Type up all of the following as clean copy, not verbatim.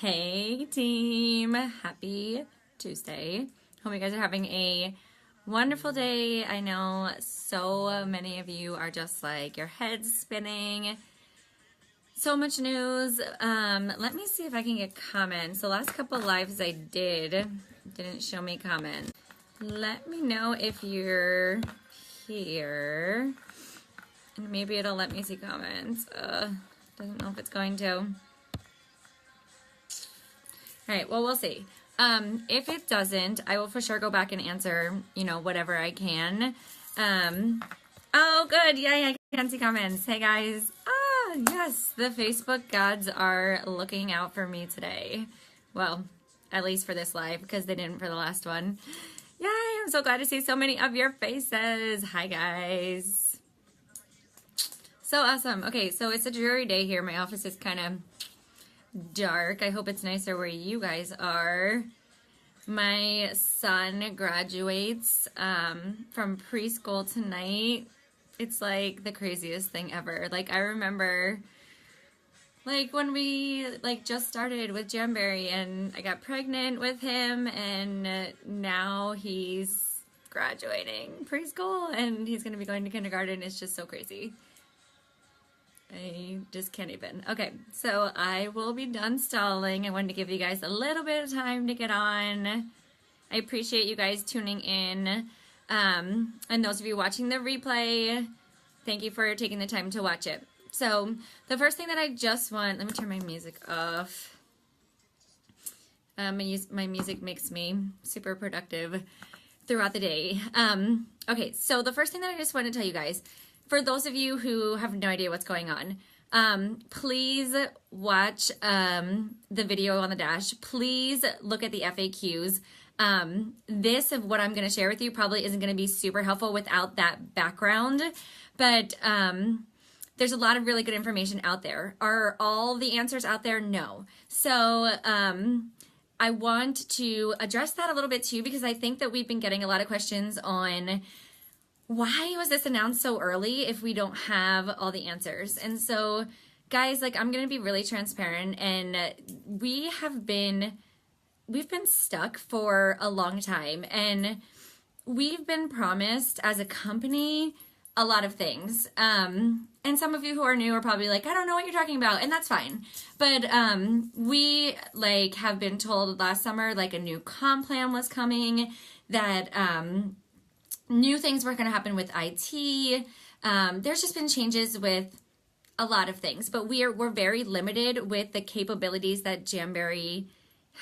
Hey team, happy Tuesday. Hope you guys are having a wonderful day. I know so many of you are just like your head's spinning. So much news. Let me see if I can get comments. The last couple lives I didn't show me comments. Let me know if you're here. And maybe it'll let me see comments. Doesn't know if it's going to. All right, well, we'll see. If it doesn't, I will for sure go back and answer, whatever I can. Oh, good. Yay, I can see comments. Hey, guys. Yes, the Facebook gods are looking out for me today. Well, at least for this live, because they didn't for the last one. Yay, I'm so glad to see so many of your faces. Hi, guys. So awesome. Okay, so it's a dreary day here. My office is kind of dark. I hope it's nicer where you guys are. My son graduates from preschool tonight. It's like the craziest thing ever. Like, I remember like when we just started with Jamberry and I got pregnant with him, and now he's graduating preschool and he's going to be going to kindergarten. It's just so crazy. I just can't even. Okay, so I will be done stalling. I wanted to give you guys a little bit of time to get on. I appreciate you guys tuning in. And those of you watching the replay, thank you for taking the time to watch it. So the first thing that I just want, let me turn my music off. My music makes me super productive throughout the day. Okay, so the first thing that I just want to tell you guys, for those of you who have no idea what's going on, please watch the video on the dash. Please look at the FAQs. This of what I'm going to share with you probably isn't going to be super helpful without that background, but there's a lot of really good information out there. Are all the answers out there? No. So I want to address that a little bit too, because I think that we've been getting a lot of questions on why was this announced so early if we don't have all the answers. And so guys, I'm going to be really transparent, and we've been stuck for a long time, and we've been promised as a company a lot of things. And some of you who are new are probably like, I don't know what you're talking about, and that's fine. But we have been told last summer a new comp plan was coming, that new things were going to happen with IT. There's just been changes with a lot of things, but we're very limited with the capabilities that Jamberry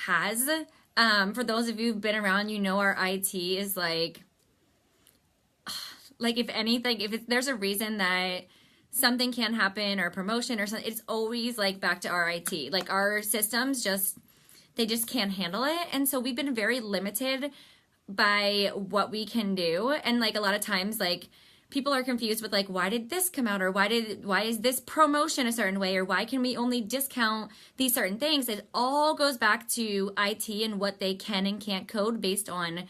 has. For those of you who've been around, our IT is if anything, there's a reason that something can happen or promotion or something, it's always back to our IT. Our systems they just can't handle it. And so we've been very limited by what we can do. And a lot of times people are confused with why did this come out, or why is this promotion a certain way, or why can we only discount these certain things. It all goes back to IT and what they can and can't code based on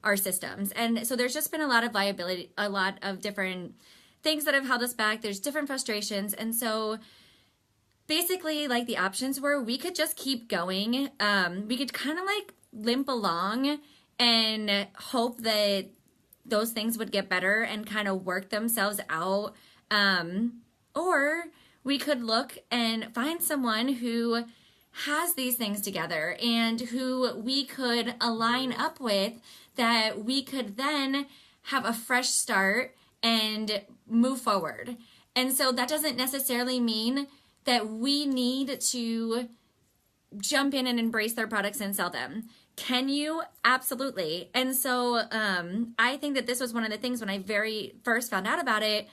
our systems. And so there's just been a lot of liability, a lot of different things that have held us back. There's different frustrations. And so basically the options were, we could just keep going. We could kind of limp along and hope that those things would get better and kind of work themselves out. Or we could look and find someone who has these things together and who we could align up with, that we could then have a fresh start and move forward. And so that doesn't necessarily mean that we need to jump in and embrace their products and sell them. Can you? Absolutely. And so I think that this was one of the things when I very first found out about it,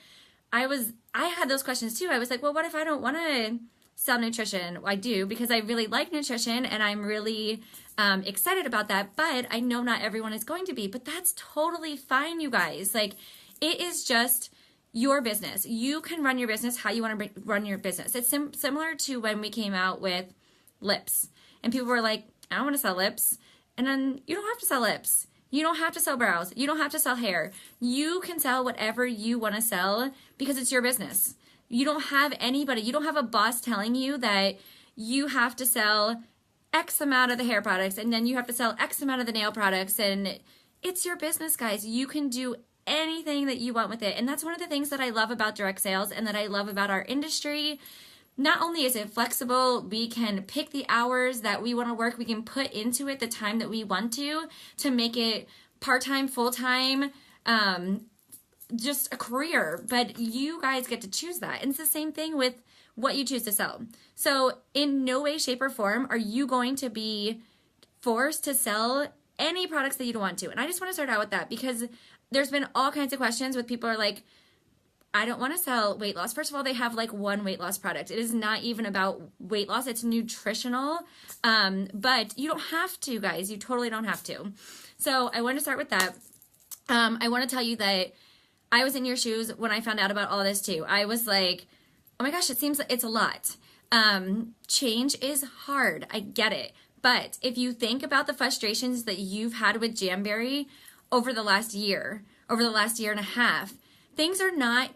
I had those questions too. I was like, well, what if I don't want to sell nutrition? Well, I do, because I really like nutrition and I'm really excited about that, but I know not everyone is going to be, but that's totally fine, you guys. It is just your business. You can run your business how you want to run your business. It's similar to when we came out with lips and people were like, I don't want to sell lips. And then you don't have to sell lips. You don't have to sell brows. You don't have to sell hair. You can sell whatever you want to sell because it's your business. You don't have a boss telling you that you have to sell X amount of the hair products, and then you have to sell X amount of the nail products, and it's your business, guys. You can do anything that you want with it. And that's one of the things that I love about direct sales and that I love about our industry. Not only is it flexible, we can pick the hours that we want to work, we can put into it the time that we want to make it part-time, full-time, just a career, but you guys get to choose that. And it's the same thing with what you choose to sell. So in no way, shape, or form are you going to be forced to sell any products that you don't want to. And I just want to start out with that because there's been all kinds of questions with people are like, I don't want to sell weight loss. First of all, they have like one weight loss product. It is not even about weight loss. It's nutritional. But you don't have to, guys. You totally don't have to. So I want to start with that. I want to tell you that I was in your shoes when I found out about all this too. I was like, oh my gosh, it seems like it's a lot. Change is hard. I get it. But if you think about the frustrations that you've had with Jamberry over the last year and a half, things are not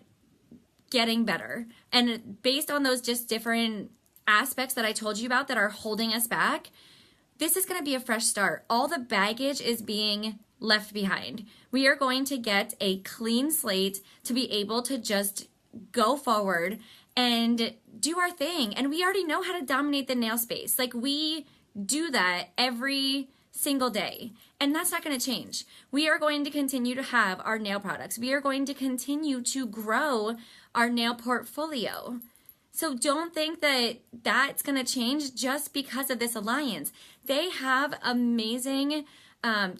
getting better. And based on those just different aspects that I told you about that are holding us back, this is going to be a fresh start. All the baggage is being left behind. We are going to get a clean slate to be able to just go forward and do our thing. And we already know how to dominate the nail space. Like, we do that every single day. And that's not going to change. We are going to continue to have our nail products. We are going to continue to grow our nail portfolio. So don't think that that's going to change just because of this alliance. They have amazing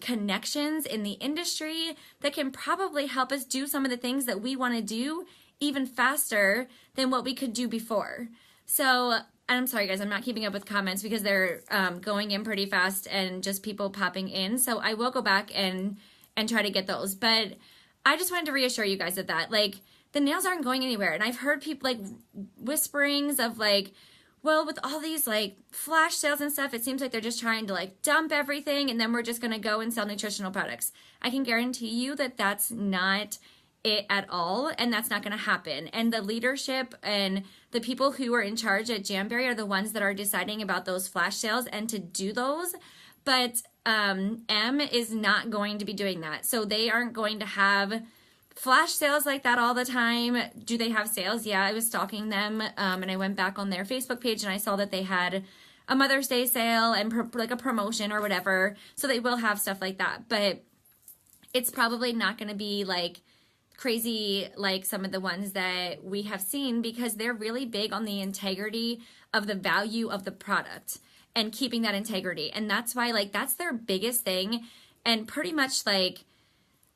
connections in the industry that can probably help us do some of the things that we want to do even faster than what we could do before. So I'm sorry, guys, I'm not keeping up with comments because they're going in pretty fast and just people popping in. So I will go back and try to get those. But I just wanted to reassure you guys of that. Like, the nails aren't going anywhere. And I've heard people like whisperings of like, well, with all these like flash sales and stuff, it seems like they're just trying to like dump everything and then we're just going to go and sell nutritional products. I can guarantee you that that's not it at all, and that's not going to happen. And the leadership and the people who are in charge at Jamberry are the ones that are deciding about those flash sales and to do those. But M is not going to be doing that. So they aren't going to have flash sales like that all the time. Do they have sales? Yeah, I was stalking them and I went back on their Facebook page and I saw that they had a Mother's Day sale and like a promotion or whatever. So they will have stuff like that. But it's probably not going to be like crazy like some of the ones that we have seen because they're really big on the integrity of the value of the product and keeping that integrity. And that's why like that's their biggest thing. And pretty much like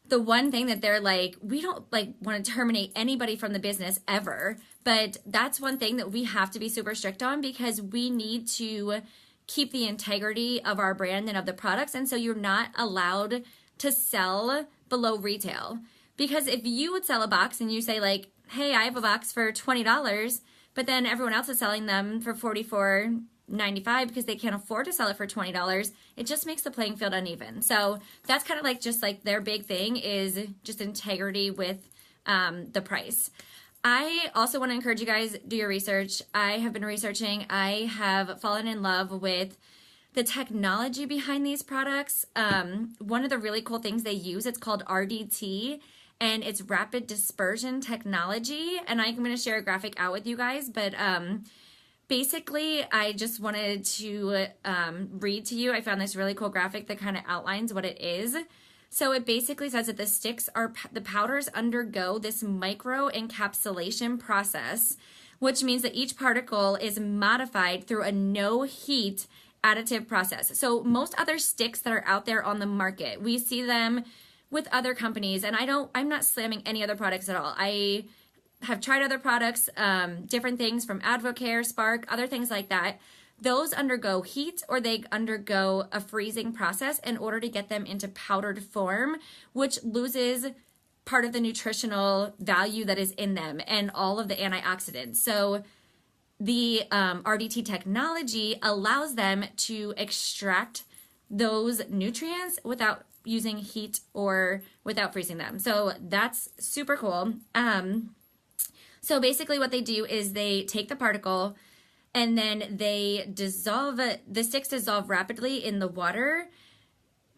the one thing that they're like, we don't like want to terminate anybody from the business ever. But that's one thing that we have to be super strict on because we need to keep the integrity of our brand and of the products. And so you're not allowed to sell below retail. Because if you would sell a box and you say like, hey, I have a box for $20, but then everyone else is selling them for $44.95 because they can't afford to sell it for $20, it just makes the playing field uneven. So that's kind of like just like their big thing is just integrity with the price. I also want to encourage you guys, do your research. I have been researching. I have fallen in love with the technology behind these products. One of the really cool things they use, it's called RDT, and it's rapid dispersion technology. And I'm going to share a graphic out with you guys, but basically I just wanted to read to you. I found this really cool graphic that kind of outlines what it is. So it basically says that the powders undergo this micro encapsulation process, which means that each particle is modified through a no heat additive process. So most other sticks that are out there on the market, we see them with other companies, and I'm not slamming any other products at all. I have tried other products, different things from Advocare, Spark, other things like that. Those undergo heat or they undergo a freezing process in order to get them into powdered form, which loses part of the nutritional value that is in them and all of the antioxidants. So the RDT technology allows them to extract those nutrients without using heat or without freezing them. So that's super cool. So basically what they do is they take the particle and then they dissolve, the sticks dissolve rapidly in the water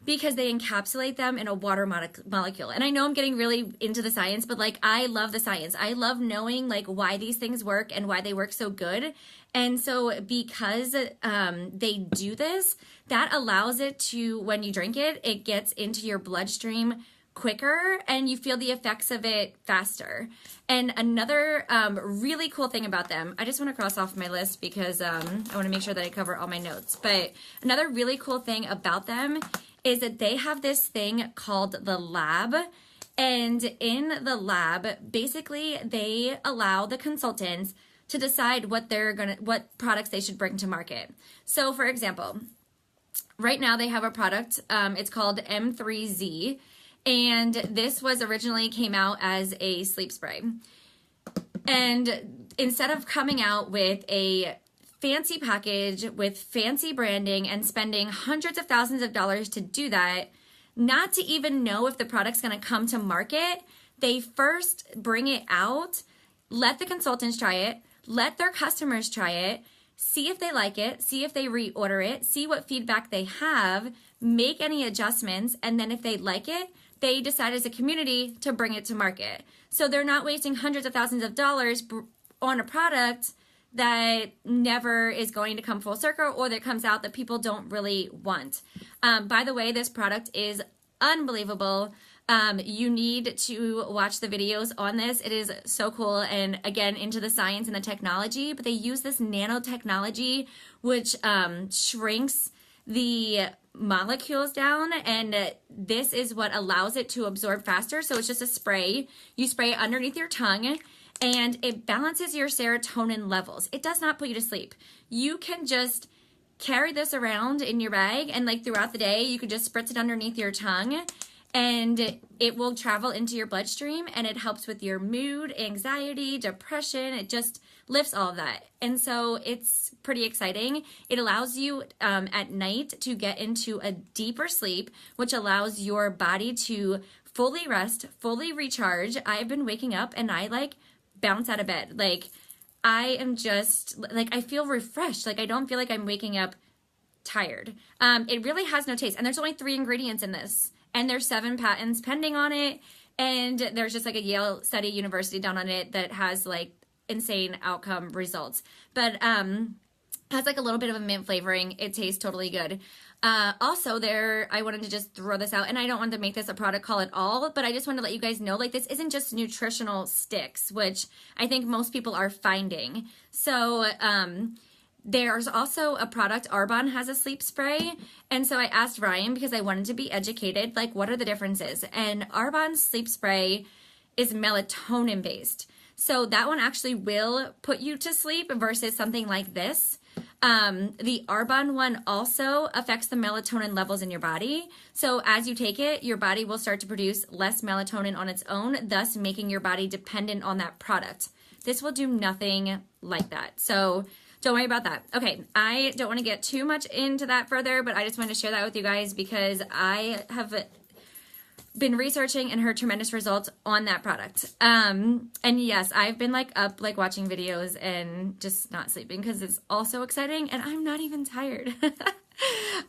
because they encapsulate them in a water molecule. And I know I'm getting really into the science, but like, I love the science. I love knowing like why these things work and why they work so good. And so because they do this, that allows it to, when you drink it, it gets into your bloodstream quicker and you feel the effects of it faster. And another really cool thing about them, I just want to cross off my list because I want to make sure that I cover all my notes. But another really cool thing about them is that they have this thing called the lab. And in the lab, basically they allow the consultants to decide what products they should bring to market. So for example, right now they have a product, it's called M3Z, and this was originally came out as a sleep spray. And instead of coming out with a fancy package with fancy branding and spending hundreds of thousands of dollars to do that, not to even know if the product's going to come to market, they first bring it out, let the consultants try it, let their customers try it, see if they like it, see if they reorder it, see what feedback they have, make any adjustments, and then if they like it, they decide as a community to bring it to market. So they're not wasting hundreds of thousands of dollars on a product that never is going to come full circle, or that comes out that people don't really want. By the way, this product is unbelievable. You need to watch the videos on this. It is so cool, and again, into the science and the technology, but they use this nanotechnology, which shrinks the molecules down, and this is what allows it to absorb faster. So it's just a spray. You spray it underneath your tongue, and it balances your serotonin levels. It does not put you to sleep. You can just carry this around in your bag, and like throughout the day, you can just spritz it underneath your tongue, and it will travel into your bloodstream, and it helps with your mood, anxiety, depression. It just lifts all of that. And so it's pretty exciting. It allows you at night to get into a deeper sleep, which allows your body to fully rest, fully recharge. I've been waking up and I like bounce out of bed. Like, I am just like, I feel refreshed. Like, I don't feel like I'm waking up tired. It really has no taste. And there's only 3 ingredients in this. And there's 7 patents pending on it. And there's just like a Yale study university done on it that has like insane outcome results. But has like a little bit of a mint flavoring. It tastes totally good. Also there, I wanted to just throw this out, and I don't want to make this a product call at all, but I just wanted to let you guys know, like, this isn't just nutritional sticks, which I think most people are finding. So, there's also a product, Arbonne has a sleep spray, and so I asked Ryan, because I wanted to be educated, like, what are the differences? And Arbonne's sleep spray is melatonin based. So that one actually will put you to sleep versus something like this. The Arbonne one also affects the melatonin levels in your body. So as you take it, your body will start to produce less melatonin on its own, thus making your body dependent on that product. This will do nothing like that. So don't worry about that. Okay, I don't want to get too much into that further, but I just wanted to share that with you guys because I have been researching and heard tremendous results on that product. And yes, I've been like up, like watching videos and just not sleeping because it's all so exciting and I'm not even tired.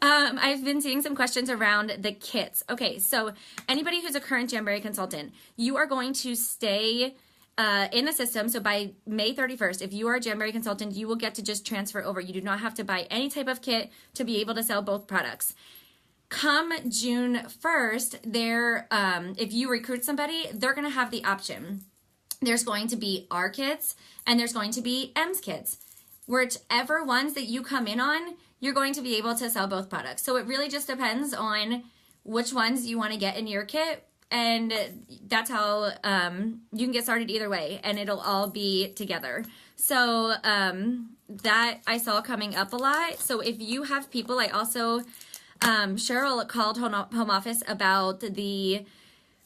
I've been seeing some questions around the kits. Okay, so anybody who's a current Jamberry consultant, you are going to stay in the system. So by May 31st, if you are a Jamberry consultant, you will get to just transfer over. You do not have to buy any type of kit to be able to sell both products. Come June 1st, if you recruit somebody, they're going to have the option. There's going to be our kits and there's going to be M's kits. Whichever ones that you come in on, you're going to be able to sell both products. So it really just depends on which ones you want to get in your kit. And that's how you can get started either way, and it'll all be together. So that I saw coming up a lot. So if you have people, I also... Cheryl called home office about the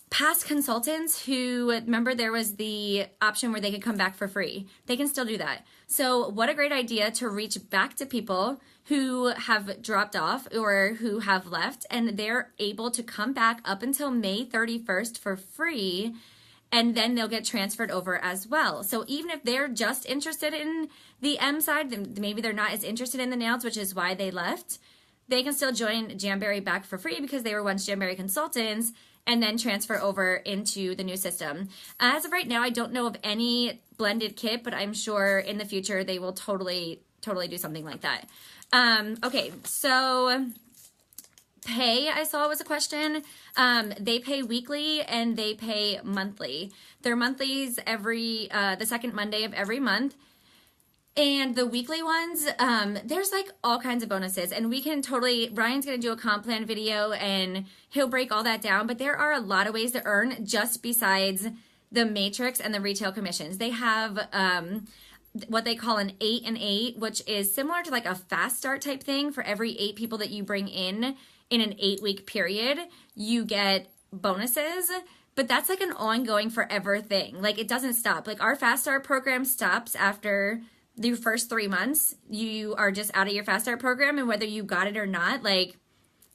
past consultants who, remember there was the option where they could come back for free. They can still do that. So what a great idea to reach back to people who have dropped off or who have left, and they're able to come back up until May 31st for free and then they'll get transferred over as well. So even if they're just interested in the M side, then maybe they're not as interested in the nails, which is why they left, they can still join Jamberry back for free because they were once Jamberry consultants, and then transfer over into the new system. As of right now, I don't know of any blended kit, but I'm sure in the future they will totally do something like that. Okay, so pay, I saw was a question. They pay weekly and they pay monthly. Their monthlies every the second Monday of every month. And the weekly ones, there's like all kinds of bonuses, and we can totally, Ryan's going to do a comp plan video and he'll break all that down, but there are a lot of ways to earn just besides the matrix and the retail commissions. They have what they call an 8 and 8, which is similar to like a fast start type thing. For every 8 people that you bring in an 8-week period, you get bonuses. But that's like an ongoing forever thing. Like it doesn't stop. Like our fast start program stops after the first 3 months. You are just out of your fast start program, and whether you got it or not, like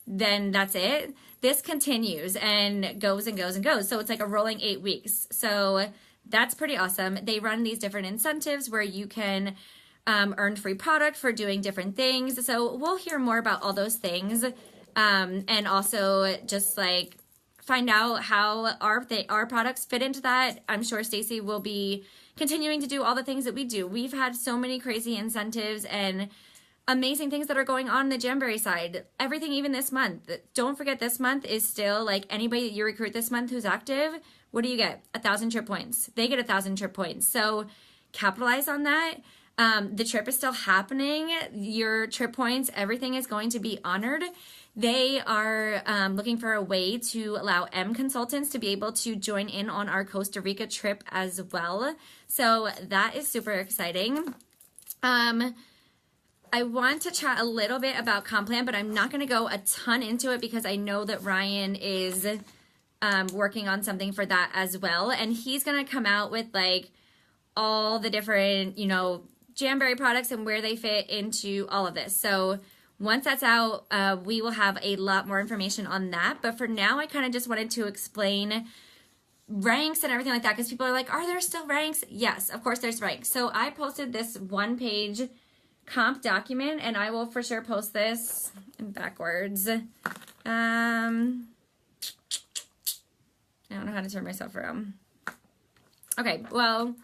then that's it. This continues and goes and goes and goes. So it's like a rolling 8 weeks. So that's pretty awesome. They run these different incentives where you can earn free product for doing different things. So we'll hear more about all those things, and also just like find out how our products fit into that. I'm sure Stacy will be continuing to do all the things that we do. We've had so many crazy incentives and amazing things that are going on the Jamberry side. Everything, even this month. Don't forget, this month is still like anybody that you recruit this month who's active, what do you get? 1,000 trip points. They get 1,000 trip points. So capitalize on that. The trip is still happening. Your trip points, everything is going to be honored. They are looking for a way to allow M consultants to be able to join in on our Costa Rica trip as well. So that is super exciting. I want to chat a little bit about comp plan, but I'm not going to go a ton into it because I know that Ryan is working on something for that as well. And he's going to come out with like all the different, Jamberry products and where they fit into all of this. So once that's out, we will have a lot more information on that. But for now, I kind of just wanted to explain ranks and everything like that, because people are like, are there still ranks? Yes, of course there's ranks. So I posted this 1-page comp document, and I will for sure post this backwards. I don't know how to turn myself around. Okay, well,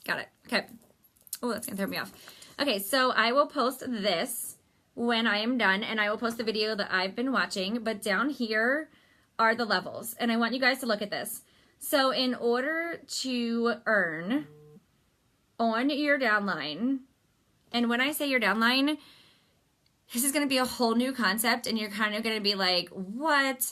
got it. Okay. Oh, that's gonna throw me off. Okay, so I will post this when I am done, and I will post the video that I've been watching, but down here are the levels, and I want you guys to look at this. So in order to earn on your downline, and when I say your downline, this is going to be a whole new concept, and you're kind of going to be like, what?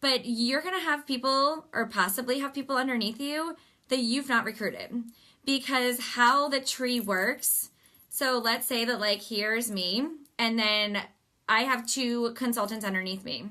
But you're going to have people, or possibly have people underneath you that you've not recruited. Because how the tree works, so let's say that like here's me, and then I have 2 consultants underneath me.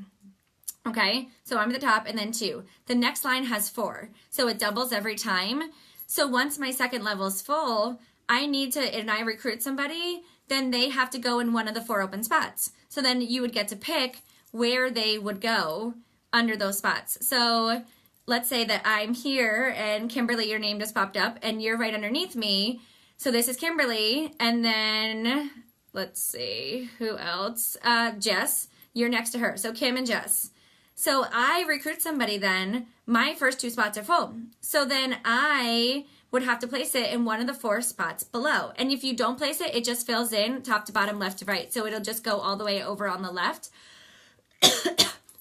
Okay, so I'm at the top and then 2. The next line has 4, so it doubles every time. So once my second level is full, and I recruit somebody, then they have to go in one of the 4 open spots. So then you would get to pick where they would go under those spots. So let's say that I'm here and Kimberly, your name just popped up, and you're right underneath me. So this is Kimberly, and then let's see, who else? Jess, you're next to her. So Kim and Jess. So I recruit somebody then, my first 2 spots are full. So then I would have to place it in one of the 4 spots below. And if you don't place it, it just fills in top to bottom, left to right. So it'll just go all the way over on the left.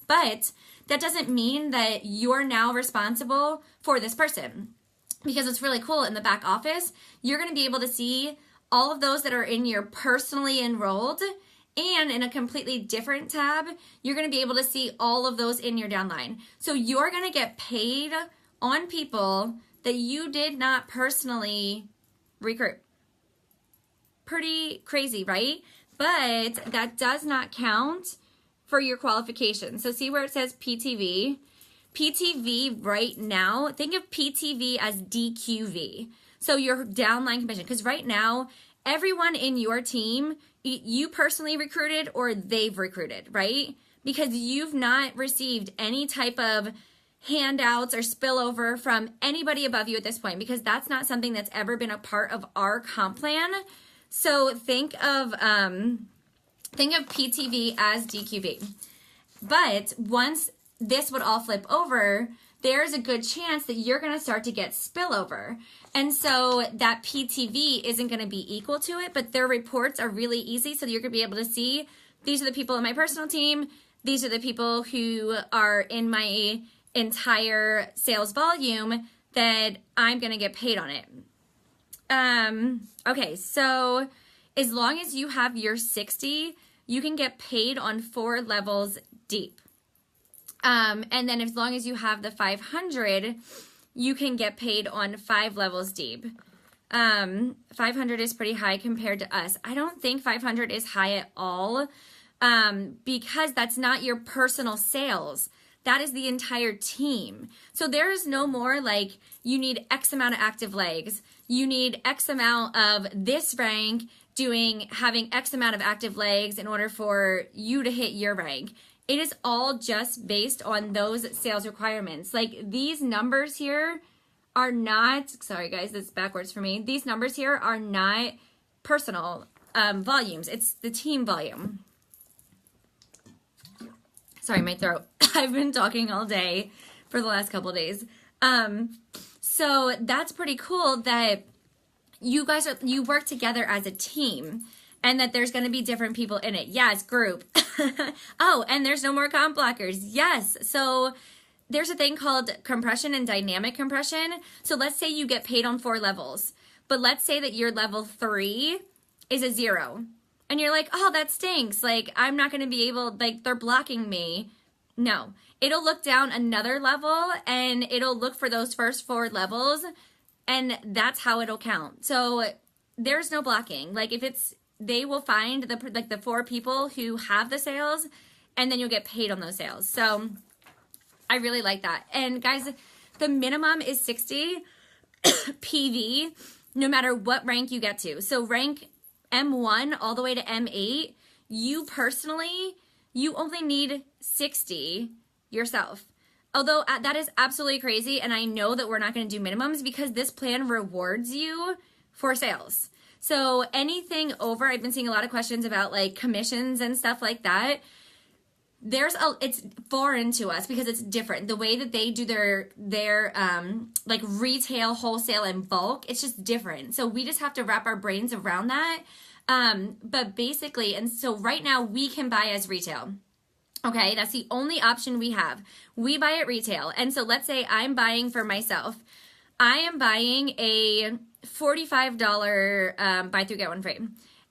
But that doesn't mean that you're now responsible for this person. Because it's really cool, in the back office, you're going to be able to see all of those that are in your personally enrolled, and in a completely different tab, you're going to be able to see all of those in your downline. So you're going to get paid on people that you did not personally recruit. Pretty crazy, right? But that does not count for your qualification. So see where it says PTV? PTV right now, think of PTV as DQV. So your downline commission, because right now, everyone in your team, you personally recruited or they've recruited, right? Because you've not received any type of handouts or spillover from anybody above you at this point, because that's not something that's ever been a part of our comp plan. So think of PTV as DQV. But once this would all flip over, there's a good chance that you're going to start to get spillover. And so that PTV isn't going to be equal to it, but their reports are really easy. So you're going to be able to see, these are the people in my personal team. These are the people who are in my entire sales volume that I'm going to get paid on it. Okay, so as long as you have your 60, you can get paid on 4 levels deep. And then as long as you have the 500, you can get paid on 5 levels deep. 500 is pretty high compared to us. I don't think 500 is high at all, because that's not your personal sales. That is the entire team. So there is no more like you need X amount of active legs. You need X amount of this rank having X amount of active legs in order for you to hit your rank. It is all just based on those sales requirements. Like these numbers here are not, sorry guys, that's backwards for me. These numbers here are not personal volumes. It's the team volume. Sorry, my throat. I've been talking all day for the last couple of days. So that's pretty cool that you work together as a team and that there's going to be different people in it. Yes, group. Oh, and there's no more comp blockers. Yes. So there's a thing called compression and dynamic compression. So let's say you get paid on 4 levels, but let's say that your level 3 is a 0. And you're like, oh, that stinks. Like, I'm not going to be able, like, they're blocking me. No, it'll look down another level and it'll look for those first 4 levels. And that's how it'll count. So there's no blocking. Like they will find the 4 people who have the sales and then you'll get paid on those sales. So I really like that. And guys, the minimum is 60 PV, no matter what rank you get to. So rank M1 all the way to M8, you only need 60 yourself. Although that is absolutely crazy, and I know that we're not going to do minimums because this plan rewards you for sales. So anything over, I've been seeing a lot of questions about like commissions and stuff like that. It's foreign to us because it's different. The way that they do their like retail, wholesale, and bulk, it's just different. So we just have to wrap our brains around that. But basically, and so right now we can buy as retail. Okay, that's the only option we have. We buy at retail. And so let's say I'm buying for myself. I am buying a $45 buy through get one free.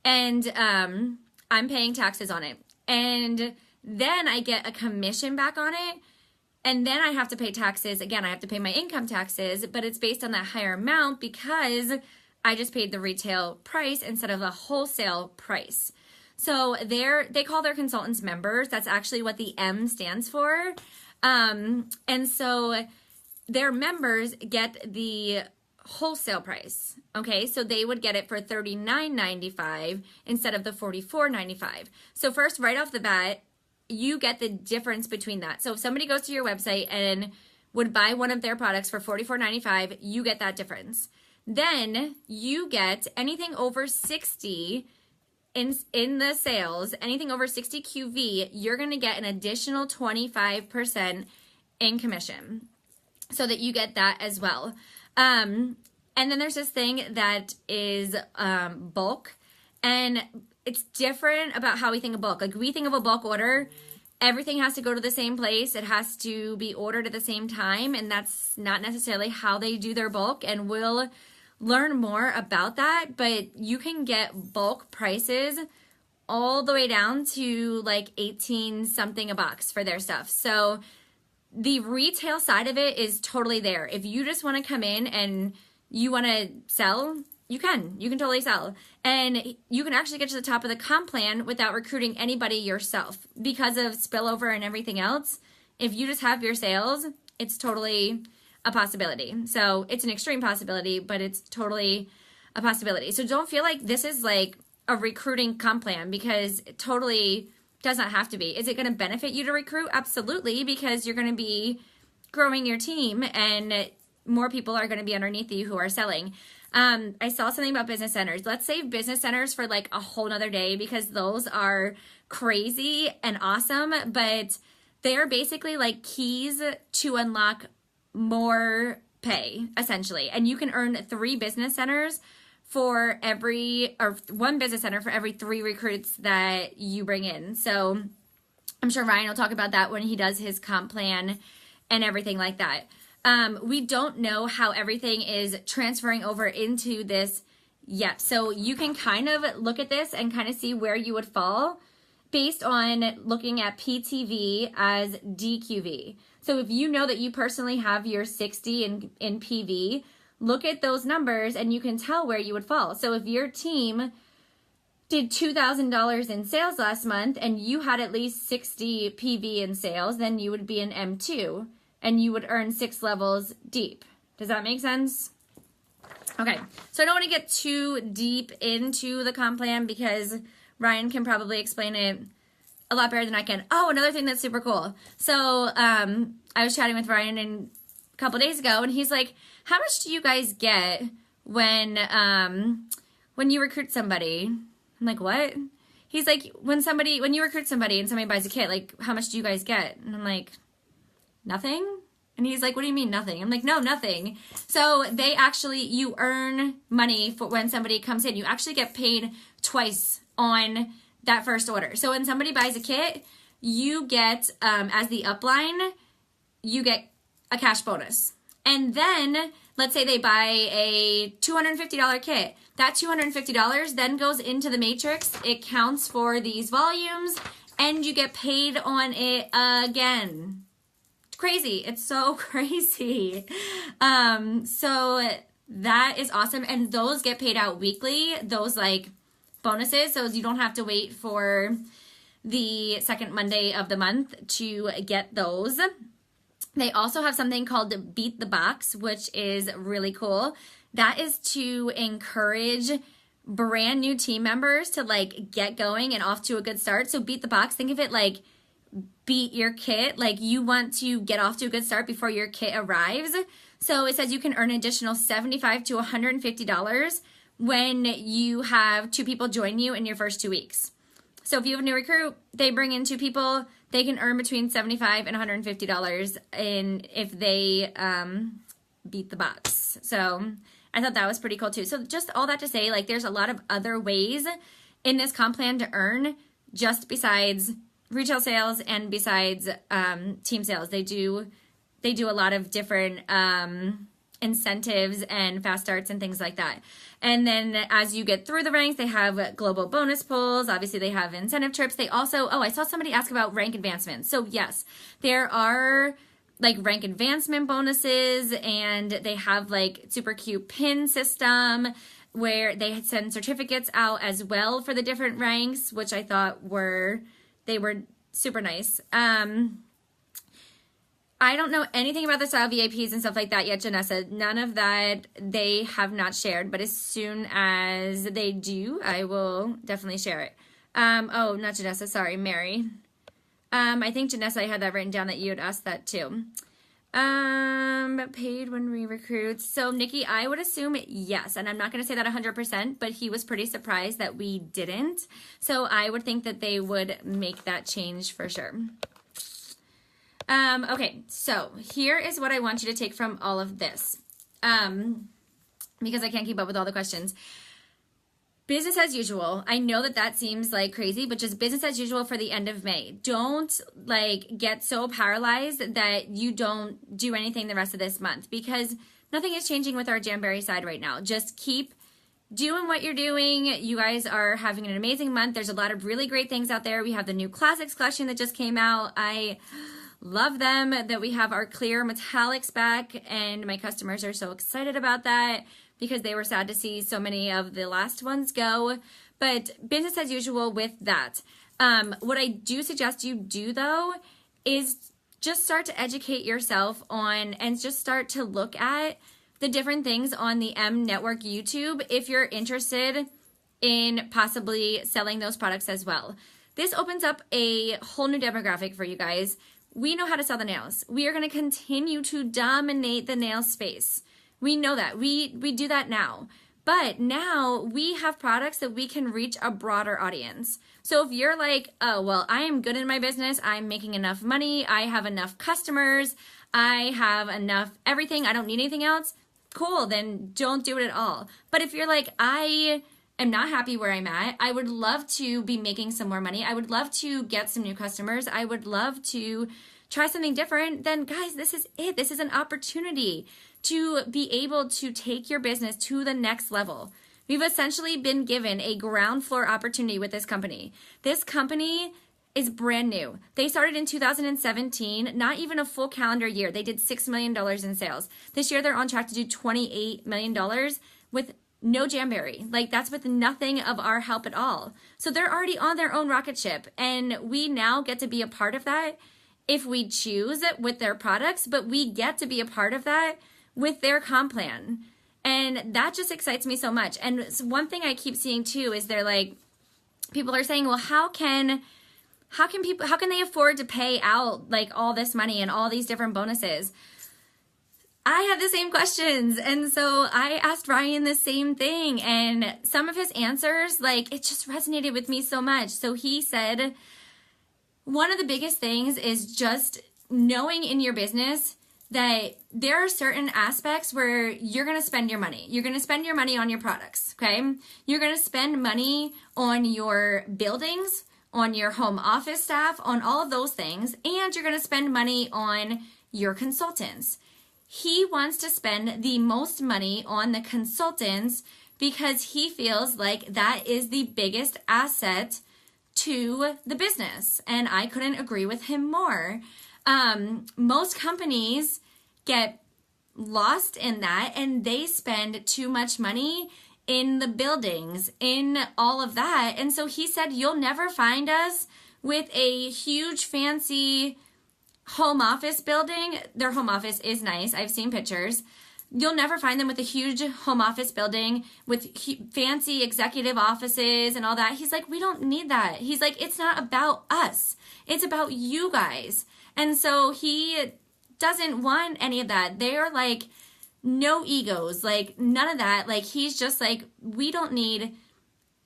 And I'm paying taxes on it. And then I get a commission back on it. And then I have to pay taxes. Again, I have to pay my income taxes, but it's based on that higher amount because I just paid the retail price instead of the wholesale price. So they call their consultants members. That's actually what the M stands for. And so their members get the wholesale price. Okay, so they would get it for $39.95 instead of the $44.95. So first, right off the bat, you get the difference between that. So if somebody goes to your website and would buy one of their products for $44.95, you get that difference. Then you get anything over 60 in the sales, anything over 60 QV, you're going to get an additional 25% in commission so that you get that as well. And then there's this thing that is bulk, and it's different about how we think of bulk. Like we think of a bulk order, everything has to go to the same place. It has to be ordered at the same time, and that's not necessarily how they do their bulk, and we'll learn more about that. But you can get bulk prices all the way down to like 18 something a box for their stuff. So the retail side of it is totally there. If you just want to come in and you want to sell, you can totally sell. And you can actually get to the top of the comp plan without recruiting anybody yourself because of spillover and everything else. If you just have your sales, it's totally a possibility. So it's an extreme possibility, but it's totally a possibility. So don't feel like this is like a recruiting comp plan because it totally does not have to be. Is it going to benefit you to recruit? Absolutely, because you're going to be growing your team and more people are going to be underneath you who are selling. I saw something about business centers. Let's save business centers for like a whole nother day because those are crazy and awesome, but they are basically like keys to unlock more pay, essentially. And you can earn 3 business centers for every, or 1 business center for every 3 recruits that you bring in. So I'm sure Ryan will talk about that when he does his comp plan and everything like that. We don't know how everything is transferring over into this yet. So you can kind of look at this and kind of see where you would fall based on looking at PTV as DQV. So if you know that you personally have your 60 in PV, look at those numbers and you can tell where you would fall. So if your team did $2,000 in sales last month and you had at least 60 PV in sales, then you would be an M2 and you would earn 6 levels deep. Does that make sense? Okay, so I don't want to get too deep into the comp plan because Ryan can probably explain it a lot better than I can. Oh, another thing that's super cool. So I was chatting with Ryan a couple days ago and he's like, how much do you guys get when you recruit somebody? I'm like, what? He's like, when you recruit somebody and somebody buys a kit, like, how much do you guys get? And I'm like, nothing? And he's like, what do you mean nothing? I'm like, no, nothing. So you earn money for when somebody comes in. You actually get paid twice on that first order. So when somebody buys a kit, you get, as the upline, you get a cash bonus. And then, let's say they buy a $250 kit. That $250 then goes into the matrix. It counts for these volumes, and you get paid on it again. It's crazy. It's so crazy. So that is awesome. And those get paid out weekly, those like bonuses. So you don't have to wait for the second Monday of the month to get those. They also have something called Beat the Box, which is really cool. That is to encourage brand new team members to like get going and off to a good start. So Beat the Box, think of it like beat your kit. Like you want to get off to a good start before your kit arrives. So it says you can earn an additional $75 to $150 when you have 2 people join you in your first 2 weeks. So if you have a new recruit, they bring in 2 people, they can earn between $75 and $150 if they beat the box. So I thought that was pretty cool too. So just all that to say, like there's a lot of other ways in this comp plan to earn just besides retail sales and besides team sales. They do a lot of different incentives and fast starts and things like that. And then as you get through the ranks, they have global bonus pools. Obviously, they have incentive trips. They also, I saw somebody ask about rank advancements. So yes, there are like rank advancement bonuses, and they have like super cute pin system where they send certificates out as well for the different ranks, which I thought were super nice. I don't know anything about the style VIPs and stuff like that yet, Janessa. None of that they have not shared, but as soon as they do, I will definitely share it. Oh, not Janessa, sorry, Mary. I think, Janessa, I had that written down that you had asked that too. Paid when we recruit. So, Nikki, I would assume yes, and I'm not going to say that 100%, but he was pretty surprised that we didn't. So, I would think that they would make that change for sure. Okay, so here is what I want you to take from all of this, because I can't keep up with all the questions. Business as usual. I know that seems like crazy, but just business as usual for the end of May. Don't like get so paralyzed that you don't do anything the rest of this month, because nothing is changing with our Jamberry side right now. Just keep doing what you're doing. You guys are having an amazing month. There's a lot of really great things out there. We have the new Classics collection that just came out. I love them, that we have our clear metallics back, and my customers are so excited about that because they were sad to see so many of the last ones go. But business as usual with that. What I do suggest you do though is just start to educate yourself on, and just start to look at the different things on the M Network YouTube if you're interested in possibly selling those products as well. This opens up a whole new demographic for you guys. we know how to sell the nails. We are going to continue to dominate the nail space. We know that. We do that now. But now we have products that we can reach a broader audience. So if you're like, oh, well, I am good in my business. I'm making enough money. I have enough customers. I have enough everything. I don't need anything else. Cool. Then don't do it at all. But if you're like, I am not happy where I'm at. I would love to be making some more money. I would love to get some new customers. I would love to try something different. Then guys, this is it. This is an opportunity to be able to take your business to the next level. We've essentially been given a ground floor opportunity with this company. This company is brand new. They started in 2017, not even a full calendar year. They did $6 million in sales. This year, they're on track to do $28 million with no Jamberry. Like, that's with nothing of our help at all. So they're already on their own rocket ship, and we now get to be a part of that if we choose with their products, but we get to be a part of that with their comp plan. And that just excites me so much. And one thing I keep seeing too is they're like, people are saying, well, how can they afford to pay out like all this money and all these different bonuses? I had the same questions. And so I asked Ryan the same thing, and some of his answers, like, it just resonated with me so much. So he said, one of the biggest things is just knowing in your business that there are certain aspects where you're going to spend your money. You're going to spend your money on your products, okay? You're going to spend money on your buildings, on your home office staff, on all of those things, and you're going to spend money on your consultants. He wants to spend the most money on the consultants because he feels like that is the biggest asset to the business, and I couldn't agree with him more. Most companies get lost in that, and they spend too much money in the buildings, in all of that. And so he said, you'll never find us with a huge fancy home office building. Their home office is nice. I've seen pictures. You'll never find them with a huge home office building with fancy executive offices and all that. He's like, we don't need that. He's like, it's not about us. It's about you guys. And so he doesn't want any of that. They're like, no egos, like none of that. Like, he's just like, we don't need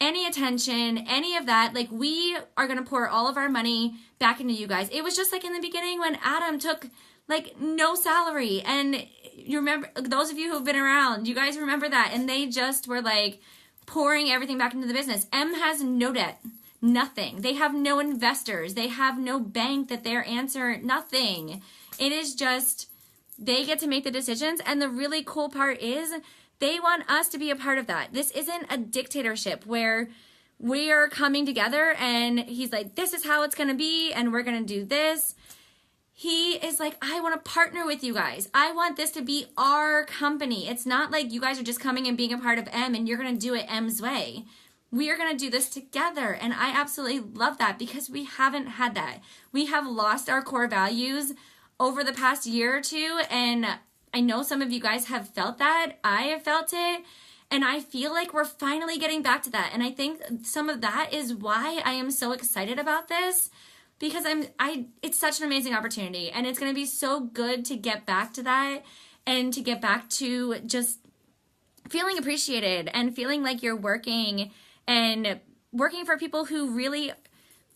any attention, any of that. Like, we are going to pour all of our money back into you guys. It was just like in the beginning when Adam took like no salary. And you remember, those of you who've been around, you guys remember that. And they just were like pouring everything back into the business. M has no debt, nothing. They have no investors. They have no bank that they're answering, nothing. It is just, they get to make the decisions. And the really cool part is they want us to be a part of that. This isn't a dictatorship where we are coming together and he's like, this is how it's going to be and we're going to do this. He is like, I want to partner with you guys. I want this to be our company. It's not like you guys are just coming and being a part of M and you're going to do it M's way. We are going to do this together. And I absolutely love that because we haven't had that. We have lost our core values over the past year or two. And I know some of you guys have felt that. I have felt it. And I feel like we're finally getting back to that. And I think some of that is why I am so excited about this. Because it's such an amazing opportunity, and it's going to be so good to get back to that and to get back to just feeling appreciated and feeling like you're working and working for people who really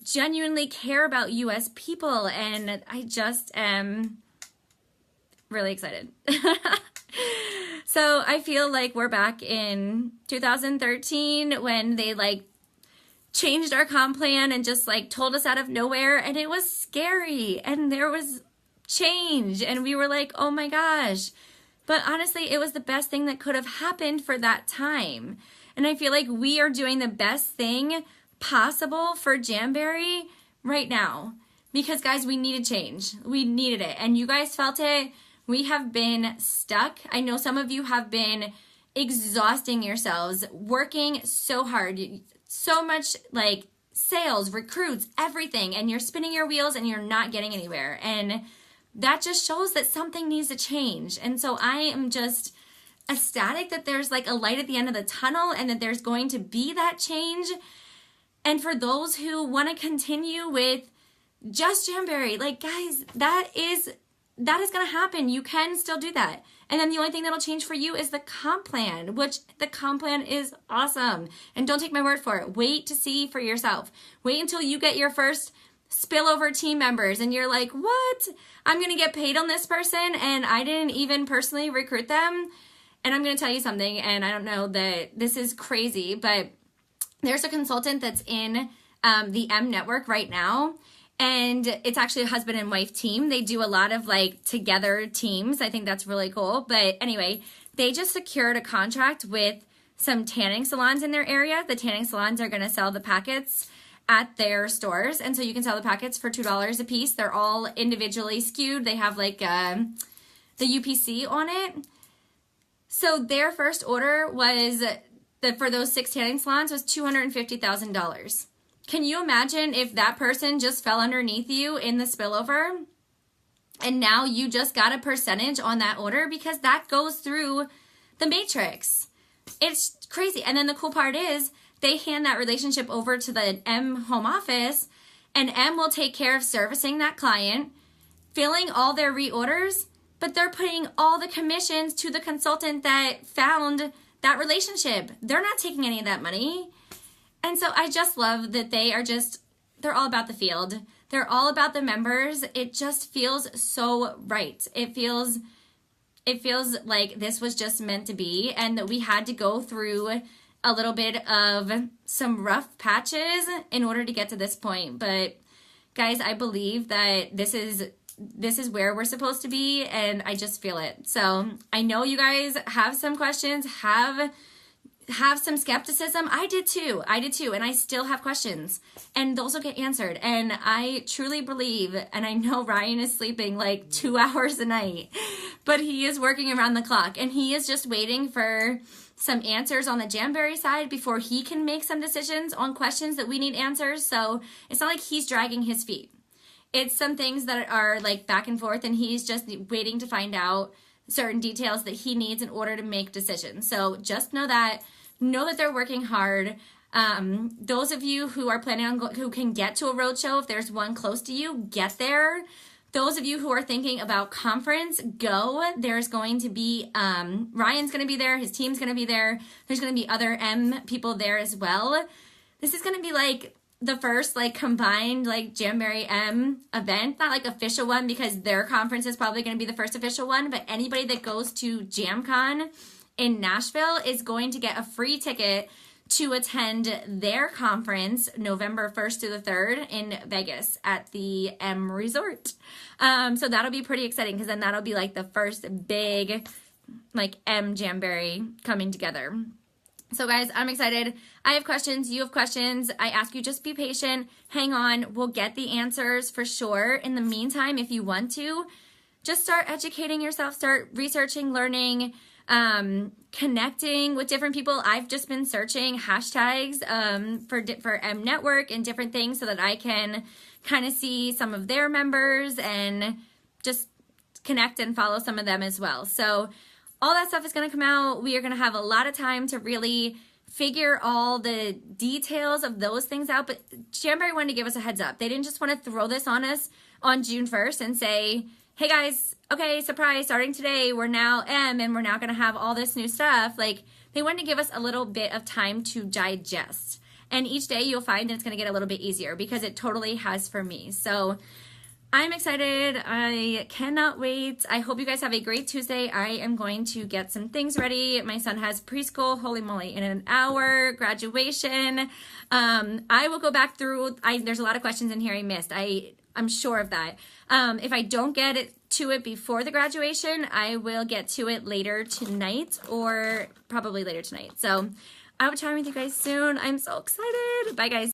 genuinely care about you as people. And I just am really excited. So I feel like we're back in 2013 when they like changed our comp plan and just like told us out of nowhere, and it was scary and there was change and we were like, oh my gosh. But honestly, it was the best thing that could have happened for that time. And I feel like we are doing the best thing possible for Jamberry right now because guys, we needed change. We needed it, and you guys felt it. We have been stuck. I know some of you have been exhausting yourselves, working so hard, so much like sales, recruits, everything, and you're spinning your wheels and you're not getting anywhere. And that just shows that something needs to change. And so I am just ecstatic that there's like a light at the end of the tunnel and that there's going to be that change. And for those who want to continue with just Jamberry. Like, guys, that is going to happen. You can still do that. And then the only thing that'll change for you is the comp plan, which the comp plan is awesome. And don't take my word for it. Wait to see for yourself. Wait until you get your first spillover team members and you're like, what? I'm going to get paid on this person and I didn't even personally recruit them. And I'm going to tell you something, and I don't know that this is crazy, but there's a consultant that's in the M network right now, and it's actually a husband and wife team. They do a lot of like together teams. I think that's really cool. But anyway, they just secured a contract with some tanning salons in their area. The tanning salons are going to sell the packets at their stores, and so you can sell the packets for $2 a piece. They're all individually skewed. They have like the UPC on it. So their first order was for those 6 tanning salons was $250,000. Can you imagine if that person just fell underneath you in the spillover and now you just got a percentage on that order because that goes through the matrix? It's crazy. And then the cool part is they hand that relationship over to the M home office, and M will take care of servicing that client, filling all their reorders, but they're putting all the commissions to the consultant that found that relationship. They're not taking any of that money. And so I just love that they're all about the field. They're all about the members. It just feels so right. It feels like this was just meant to be, and that we had to go through a little bit of some rough patches in order to get to this point. But guys, I believe that this is where we're supposed to be, and I just feel it. So I know you guys have some questions, have some skepticism. I did too, and I still have questions, and those will get answered. And I truly believe, and I know Ryan is sleeping like 2 hours a night, but he is working around the clock, and he is just waiting for some answers on the Jamberry side before he can make some decisions on questions that we need answers. So it's not like he's dragging his feet. It's some things that are like back and forth, and he's just waiting to find out certain details that he needs in order to make decisions. So just know that they're working hard. Those of you who are planning on who can get to a roadshow, if there's one close to you, get there. Those of you who are thinking about conference, go. There's going to be, Ryan's going to be there. His team's going to be there. There's going to be other M people there as well. This is going to be like the first like combined like Jamberry M event, not like official one because their conference is probably going to be the first official one, but anybody that goes to JamCon in Nashville is going to get a free ticket to attend their conference November 1st through the 3rd in Vegas at the M Resort. So that'll be pretty exciting because then that'll be like the first big like M Jamberry coming together. So guys, I'm excited. I have questions. You have questions. I ask you just be patient. Hang on. We'll get the answers for sure. In the meantime, if you want to, just start educating yourself, start researching, learning, connecting with different people. I've just been searching hashtags for M Network and different things so that I can kind of see some of their members and just connect and follow some of them as well. So all that stuff is going to come out. We are going to have a lot of time to really figure all the details of those things out. But Jamberry wanted to give us a heads up. They didn't just want to throw this on us on June 1st and say, hey guys, okay, surprise, starting today, we're now M and we're now going to have all this new stuff. Like, they wanted to give us a little bit of time to digest. And each day you'll find that it's going to get a little bit easier because it totally has for me. So I'm excited. I cannot wait. I hope you guys have a great Tuesday. I am going to get some things ready. My son has preschool, holy moly, in an hour, graduation. I will go back through. There's a lot of questions in here I missed. I'm sure of that. If I don't get to it before the graduation, I will get to it later tonight or probably later tonight. So I will chat with you guys soon. I'm so excited. Bye, guys.